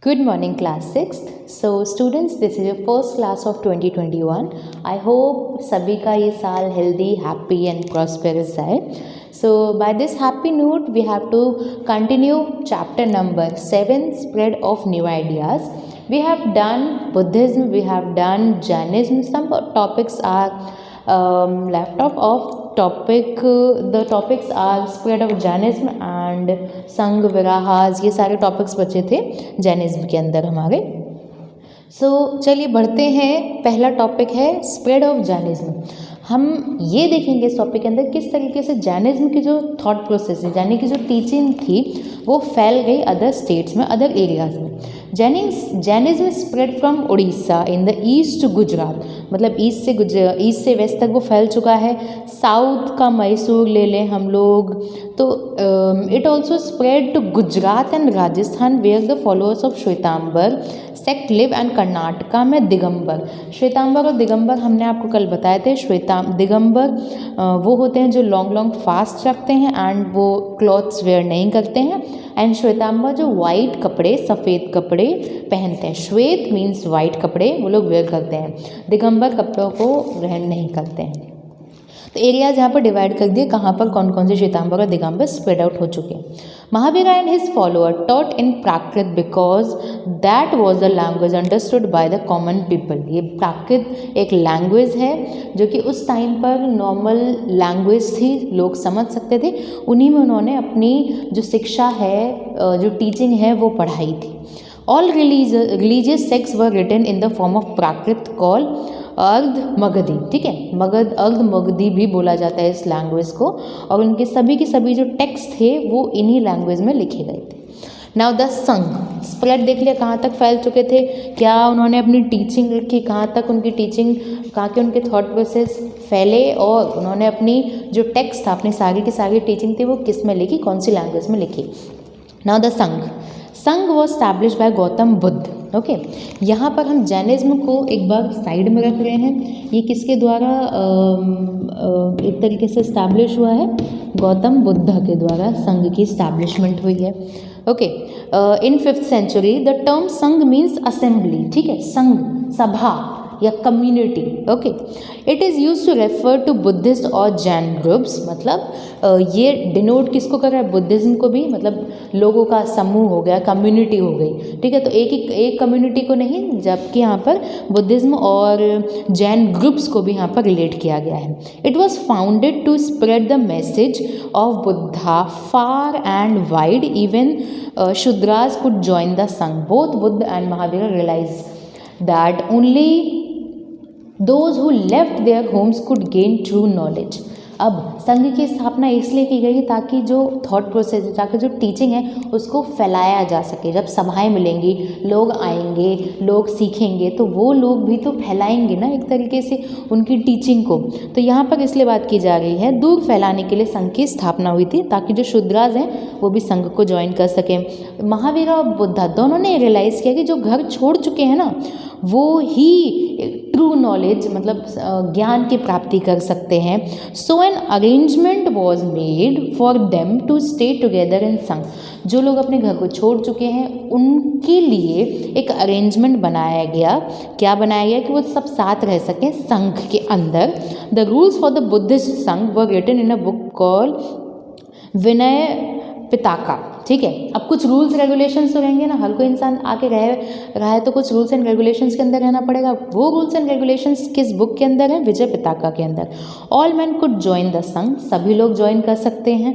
Good morning, class 6th. So students, this is your first class of 2021. I hope सभी का ये साल healthy, happy and prosperous जाए. So by this happy note, we have to continue chapter number 7, spread of new ideas. We have done Buddhism, we have done Jainism. Some topics are left off topic. The topics are spread of Jainism and संघ विराहास, ये सारे topics बचे थे Jainism के अंदर हमारे. चलिए बढ़ते हैं. पहला टॉपिक है स्प्रेड ऑफ जैनिज्म. हम ये देखेंगे इस टॉपिक के अंदर किस तरीके से जैनिज्म की जो थॉट प्रोसेस है, यानी कि जो टीचिंग थी वो फैल गई अदर स्टेट्स में, अदर एरियाज़ में. Jainism spread from Orissa in the east to Gujarat, मतलब ईस्ट से वेस्ट तक वो फैल चुका है. साउथ का मैसूर ले लें हम लोग तो it also spread to Gujarat and Rajasthan where the followers of Shvetambar sect live and Karnataka में दिगंबर. श्वेतांबर और दिगंबर हमने आपको कल बताए थे. दिगंबर वो होते हैं जो लॉन्ग फास्ट रखते हैं एंड वो क्लॉथ्स वेयर नहीं करते हैं. एंड श्वेतांबर जो वाइट कपड़े, सफ़ेद कपड़े पहनते हैं. श्वेत मीन्स वाइट कपड़े वो लोग वेयर करते हैं. दिगंबर कपड़ों को ग्रहण नहीं करते हैं. तो एरियाज यहाँ पर डिवाइड कर दिए कहाँ पर कौन कौन से श्वेतांबर और दिगंबर स्प्रेड आउट हो चुके हैं. Mahavir and his follower taught in Prakrit because that was the language understood by the common people. ये प्राकृत एक लैंग्वेज है जो कि उस टाइम पर नॉर्मल लैंग्वेज थी, लोग समझ सकते थे. उन्हीं में उन्होंने अपनी जो शिक्षा है, जो टीचिंग है वो पढ़ाई थी. All religious text were written in the form of Prakrit call Ardha Magadhi. ठीक है, अर्ध मगधी भी बोला जाता है इस लैंग्वेज को. और उनके सभी के सभी जो टेक्स्ट थे वो इन्हीं लैंग्वेज में लिखे गए थे. नाउ द संघ स्प्रेड देख लिया कहाँ तक फैल चुके थे, क्या उन्होंने अपनी टीचिंग रखी, कहाँ तक उनकी टीचिंग, कहाँ के उनके थॉट प्रोसेस फैले, और उन्होंने अपनी जो टेक्स्ट था, अपनी सारी की सारी टीचिंग थी वो किस में लिखी, कौन सी लैंग्वेज में लिखी. नाउ द संघ was establish bye Gautam Buddha. Okay, यहाँ पर हम जैनिज्म को एक बार साइड में रख रहे हैं. ये किसके द्वारा एक तरीके से इस्टेब्लिश हुआ है, गौतम बुद्ध के द्वारा संघ की इस्टेब्लिशमेंट हुई है. Okay, in 5th century the term Sangh means assembly. ठीक है, संघ सभा या community. Okay, it is use to refer to Buddhist और जैन ग्रुप्स. मतलब ये डिनोट किसको कर रहा है, बुद्धिज़्म को भी, मतलब लोगों का समूह हो गया, कम्युनिटी हो गई. ठीक है, तो एक कम्युनिटी को नहीं, जबकि यहाँ पर बुद्धिज़्म और जैन ग्रुप्स को भी यहाँ पर रिलेट किया गया है. It was founded to spread the message of Buddha far and wide. Even Shudras could join the Sangha. Both Buddha and Mahavira realise that only those who left their homes could gain true knowledge. अब संघ की स्थापना इसलिए की गई ताकि जो थॉट प्रोसेस है, ताकि जो टीचिंग है उसको फैलाया जा सके. जब सभाएं मिलेंगी, लोग आएंगे, लोग सीखेंगे, तो वो लोग भी तो फैलाएंगे ना एक तरीके से उनकी टीचिंग को. तो यहाँ पर इसलिए बात की जा रही है, दूर फैलाने के लिए संघ की स्थापना हुई थी ताकि जो शूद्राज हैं वो भी संघ को ज्वाइन कर सकें. महावीर और बुद्धा दोनों ने रियलाइज़ किया कि जो घर छोड़ चुके हैं ना वो ही ट्रू नॉलेज, मतलब ज्ञान की प्राप्ति कर सकते हैं. So an arrangement was made for them to stay together in Sangha. जो लोग अपने घर को छोड़ चुके हैं उनके लिए एक अरेंजमेंट बनाया गया. क्या बनाया गया कि वो सब साथ रह सकें संघ के अंदर. The rules for the Buddhist Sangha were written in a book call Vinaya Pitaka. ठीक है, अब कुछ रूल्स रेगुलेशंस तो रहेंगे ना, हर कोई इंसान आके रहा है तो कुछ रूल्स एंड रेगुलेशंस के अंदर रहना पड़ेगा. वो रूल्स एंड रेगुलेशंस किस बुक के अंदर है, विजय पिताका के अंदर. All man could join the Sangha. सभी लोग ज्वाइन कर सकते हैं.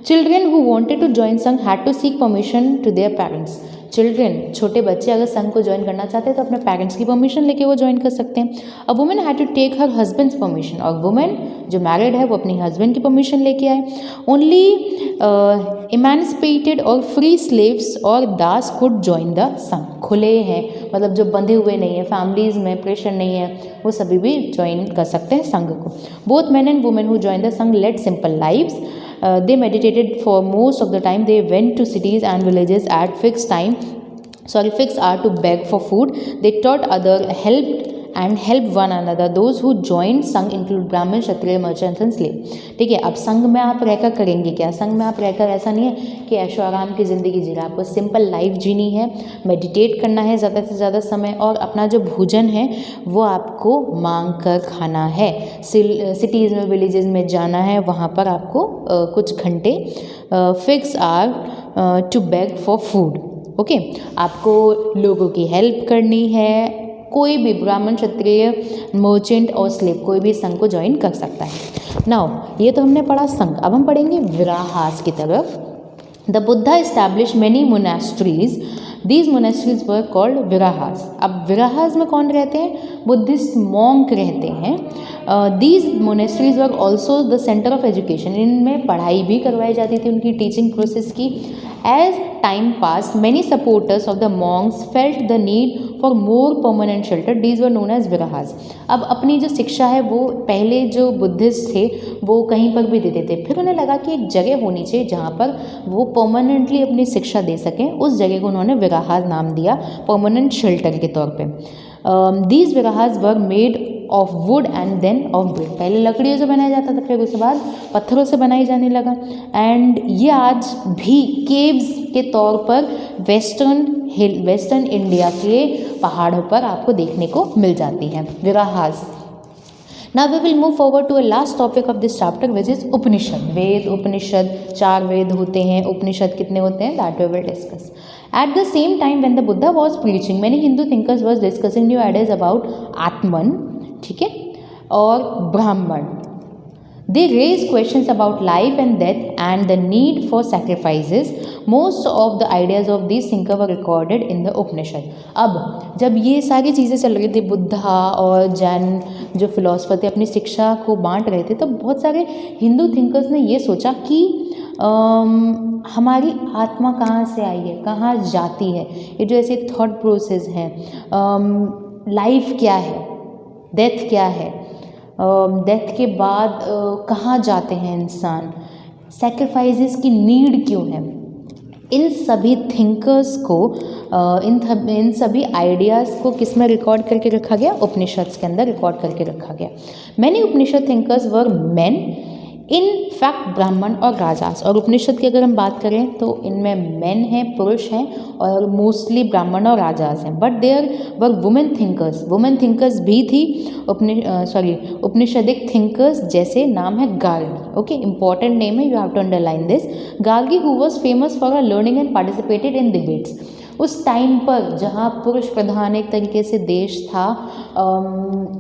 Children who wanted to join Sangha had to seek permission to their parents. Children, छोटे बच्चे अगर संघ को ज्वाइन करना चाहते हैं तो अपने पेरेंट्स की परमिशन लेके वो ज्वाइन कर सकते हैं. A women had to take her husband's permission. और वुमेन जो मैरिड है वो अपनी हस्बैंड की परमिशन लेके आए. ओनली इमेंसिपेटेड और फ्री स्लेव्स और दास कुड जॉइन द संघ. खुले हैं, मतलब जो बंधे हुए नहीं है, फैमिलीज में प्रेशर नहीं है, वो सभी भी ज्वाइन कर सकते हैं संघ को. Both men and women who join the Sangha led simple lives. They meditated for most of the time. They went to cities and villages at fixed hour to beg for food. They taught others, helped and help one another, those who join संघ include ब्राह्मण, क्षत्रिय, merchants and slave. ठीक है, अब संघ में आप रहकर करेंगे क्या? संघ में आप रहकर ऐसा नहीं है कि ऐशो आराम की ज़िंदगी जी रहा है, आपको सिंपल लाइफ जीनी है, मेडिटेट करना है ज़्यादा से ज़्यादा समय, और अपना जो भोजन है वो आपको मांग कर खाना है। सिटीज़ में, विलेजेस में जाना है, वहाँ पर आपको कुछ घंटे fix are to beg for food. Okay, आपको लोगों की हेल्प करनी है। कोई भी ब्राह्मण, क्षत्रिय, मर्चेंट और स्लेव कोई भी संघ को ज्वाइन कर सकता है। नाउ ये तो हमने पढ़ा संघ, अब हम पढ़ेंगे विराहास की तरफ। The Buddha establish many monasteries, these monasteries were called Viharas. अब विराहास में कौन रहते हैं? बुद्धिस्ट मॉन्क रहते हैं। These monasteries were also the centre of education, इनमें पढ़ाई भी करवाई जाती थी, उनकी टीचिंग प्रोसेस की। As time pass many supporters of the monks felt the need for more permanent shelter, these were known as Viharas. अब अपनी जो शिक्षा है वो पहले जो बुद्धिस्ट थे वो कहीं पर भी देते थे, फिर उन्हें लगा कि एक जगह होनी चाहिए जहाँ पर वो परमानेंटली अपनी शिक्षा दे सकें, उस जगह को उन्होंने विराहास नाम दिया, परमानेंट शेल्टर के तौर पे। These Viharas were made of wood and then of brick, पहले लकड़ियों से बनाया जाता था, फिर उसके बाद पत्थरों से बनाई जाने लगा। एंड ये आज भी केव्स के तौर पर वेस्टर्न इंडिया के पहाड़ों पर आपको देखने को मिल जाती हैं विराहास। Now we will move forward to a last topic of this chapter, which is उपनिषद। वेद, उपनिषद, 4 वेद होते हैं, उपनिषद कितने होते हैं, that we will discuss. At the same time when the Buddha was preaching, many Hindu thinkers was discussing new ideas about Atman, ठीक है, और ब्राह्मण। They raised questions about life and death and the need for sacrifices. Most of the ideas of these thinkers were recorded in the Upanishad. अब जब ये सारी चीज़ें चल रही थी, बुद्धा और जैन जो फिलोसफर थे अपनी शिक्षा को बांट रहे थे, तो बहुत सारे हिंदू थिंकर्स ने ये सोचा कि हमारी आत्मा कहाँ से आई है, कहाँ जाती है, ये जो ऐसे थॉट प्रोसेस हैं, लाइफ क्या है, डेथ क्या है, डेथ के बाद कहाँ जाते हैं इंसान, सैक्रिफाइसेस की नीड क्यों है, इन सभी थिंकर्स को इन सभी आइडियाज़ को किस में रिकॉर्ड करके रखा गया? उपनिषद के अंदर रिकॉर्ड करके रखा गया। Many Upanishad thinkers were main, in fact ब्राह्मण और राजास। और उपनिषद की अगर हम बात करें तो इनमें मेन हैं, पुरुष हैं, और मोस्टली ब्राह्मण और राजास हैं। But there were women thinkers भी थी उपनिषदिक थिंकर्स, जैसे नाम है गार्गी। ओके, इंपॉर्टेंट नेम है, you have to underline this. Gargi who was famous for learning and participated in debates. उस टाइम पर जहाँ पुरुष प्रधान एक तरीके से देश था,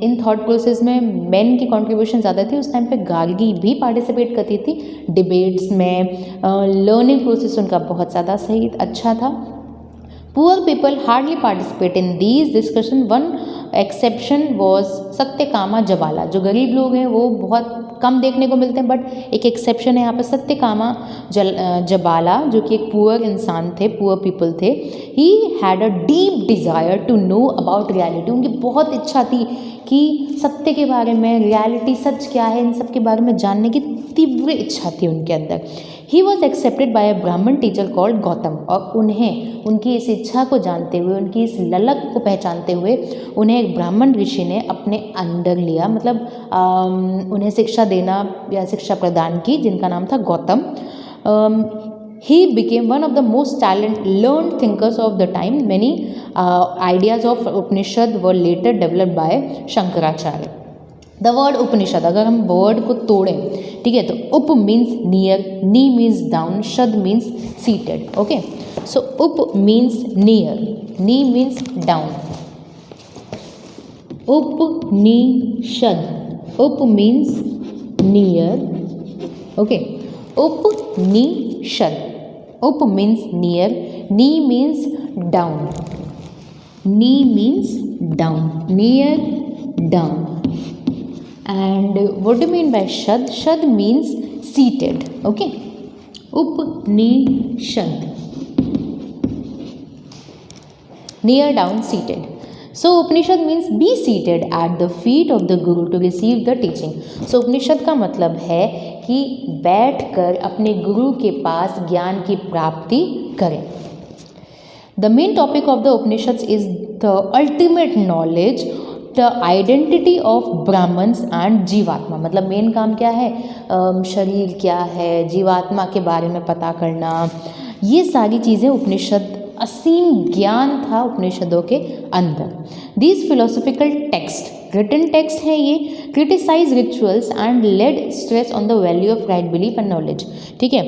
इन थॉट प्रोसेस में मेन की कंट्रीब्यूशन ज़्यादा थी, उस टाइम पे गार्गी भी पार्टिसिपेट करती थी डिबेट्स में। लर्निंग प्रोसेस उनका बहुत ज़्यादा सही अच्छा था। Poor people hardly participate in these discussion, one exception was Satyakama जबाला। जो गरीब लोग हैं वो बहुत कम देखने को मिलते हैं, बट एक एक्सेप्शन है यहाँ पर, सत्यकामा जबाला, जो कि एक पुअर इंसान थे, पुअर पीपल थे। He had a deep desire to know about reality. उनकी बहुत इच्छा थी कि सत्य के बारे में, रियलिटी सच क्या है, इन सब के बारे में जानने की तीव्र इच्छा थी उनके अंदर। ही वॉज एक्सेप्टेड बाय अ ब्राह्मण टीचर कॉल्ड गौतम। और उन्हें उनकी इस इच्छा को जानते हुए, उनकी इस ललक को पहचानते हुए, उन्हें एक ब्राह्मण ऋषि ने अपने अंडर लिया, मतलब उन्हें शिक्षा देना या शिक्षा प्रदान की, जिनका नाम था Gautam. He became one of the most learned thinkers of the time. Many ideas of Upanishad were later developed by Shankaracharya. The word Upanishad, अगर हम वर्ड को तोड़ें, ठीक है, तो upa means near, ni means down, shad means seated. Okay, so upa means near, ni means down, Upanishad, upa means near, okay, Upanishad, upa means near, ni means down, ni means down, near, down. And what do you mean by shad? Shad means seated. Okay, Upanishad, near, down, seated. So Upanishad means be seated at the feet of the Guru to receive the teaching. So Upanishad का मतलब है कि बैठकर अपने गुरु के पास ज्ञान की प्राप्ति करें. The main topic of the Upanishads is the ultimate knowledge the identity of Brahmans and Jivatma, मतलब मेन काम क्या है, शरीर क्या है, जीवात्मा के बारे में पता करना, ये सारी चीज़ें उपनिषद, असीम ज्ञान था उपनिषदों के अंदर। These philosophical text, written text है ये, criticize rituals and laid stress on the value of right belief and knowledge. ठीक है,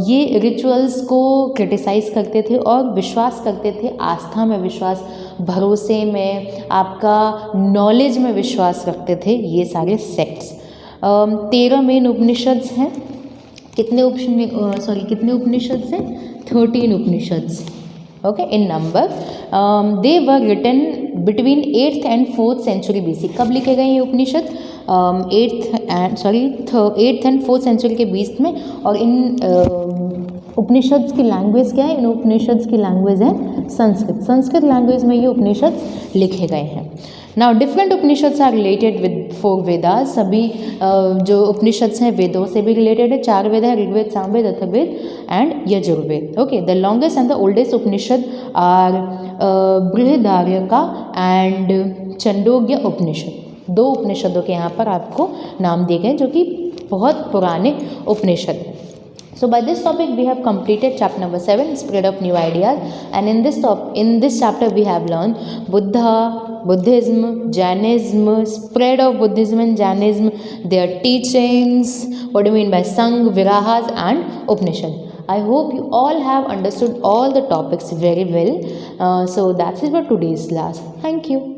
ये रिचुअल्स को क्रिटिसाइज करते थे और विश्वास करते थे, आस्था में विश्वास, भरोसे में, आपका नॉलेज में विश्वास रखते थे ये सारे सेक्ट्स। 13 मेन उपनिषद्स हैं। कितने उपनिषद्स हैं? 13 Upanishads, okay, in number. They were written between 8th and 4th century BC। कब लिखे गए ये उपनिषद? 8th and 4th century के बीच में। और इन उपनिषद्स की लैंग्वेज क्या है? इन उपनिषद्स की लैंग्वेज है संस्कृत। संस्कृत लैंग्वेज में ये उपनिषद्स लिखे गए हैं। Now different Upanishads are related with 4 Vedas. सभी जो उपनिषद्स हैं वेदों से भी रिलेटेड है। 4 वेद है, Rigveda, Samaveda, Atharvaveda and Yajurveda. Okay, the longest and the oldest Upanishad are Brihadaranyaka and Chandogya Upanishad. 2 उपनिषदों के यहाँ पर आपको नाम दिए गए जो कि बहुत पुराने उपनिषद हैं। So by this topic we have completed chapter number 7, spread of new ideas, and in this chapter we have learned Buddhism, Jainism, spread of Buddhism and Jainism, their teachings, what do you mean by Sangh, Virahas and Upanishad. I hope you all have understood all the topics very well. So that's it for today's class. Thank you.